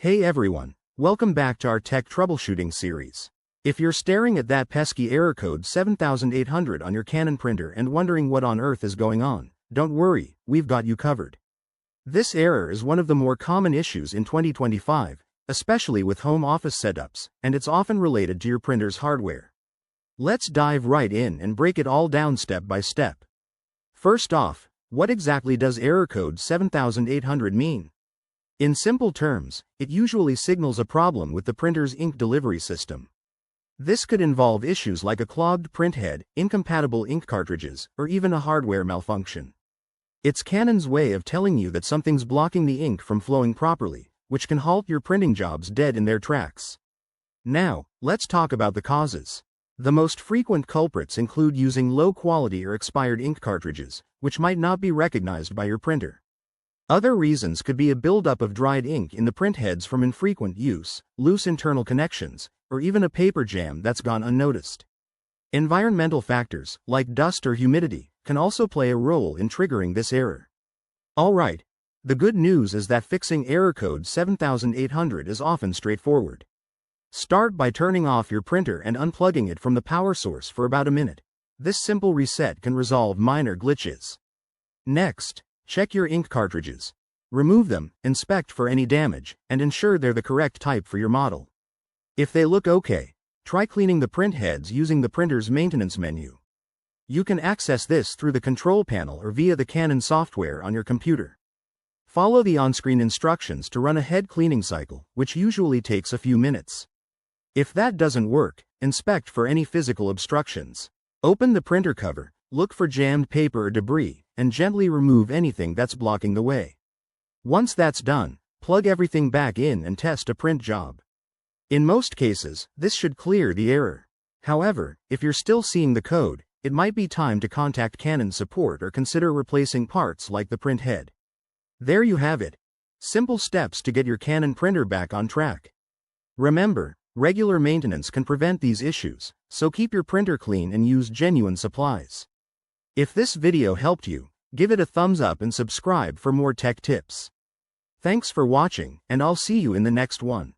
Hey everyone, welcome back to our tech troubleshooting series. If you're staring at that pesky error code 7800 on your Canon printer and wondering what on earth is going on, don't worry, we've got you covered. This error is one of the more common issues in 2025, especially with home office setups, and it's often related to your printer's hardware. Let's dive right in and break it all down step by step. First off, what exactly does error code 7800 mean? In simple terms, it usually signals a problem with the printer's ink delivery system. This could involve issues like a clogged printhead, incompatible ink cartridges, or even a hardware malfunction. It's Canon's way of telling you that something's blocking the ink from flowing properly, which can halt your printing jobs dead in their tracks. Now, let's talk about the causes. The most frequent culprits include using low-quality or expired ink cartridges, which might not be recognized by your printer. Other reasons could be a buildup of dried ink in the printheads from infrequent use, loose internal connections, or even a paper jam that's gone unnoticed. Environmental factors, like dust or humidity, can also play a role in triggering this error. Alright, the good news is that fixing error code 7800 is often straightforward. Start by turning off your printer and unplugging it from the power source for about a minute. This simple reset can resolve minor glitches. Next, check your ink cartridges. Remove them, inspect for any damage, and ensure they're the correct type for your model. If they look okay, try cleaning the printheads using the printer's maintenance menu. You can access this through the control panel or via the Canon software on your computer. Follow the on-screen instructions to run a head cleaning cycle, which usually takes a few minutes. If that doesn't work, inspect for any physical obstructions. Open the printer cover, look for jammed paper or debris, and gently remove anything that's blocking the way. Once that's done, plug everything back in and test a print job. In most cases, this should clear the error. However, if you're still seeing the code, it might be time to contact Canon support or consider replacing parts like the print head. There you have it. Simple steps to get your Canon printer back on track. Remember, regular maintenance can prevent these issues, so keep your printer clean and use genuine supplies. If this video helped you, give it a thumbs up and subscribe for more tech tips. Thanks for watching, and I'll see you in the next one.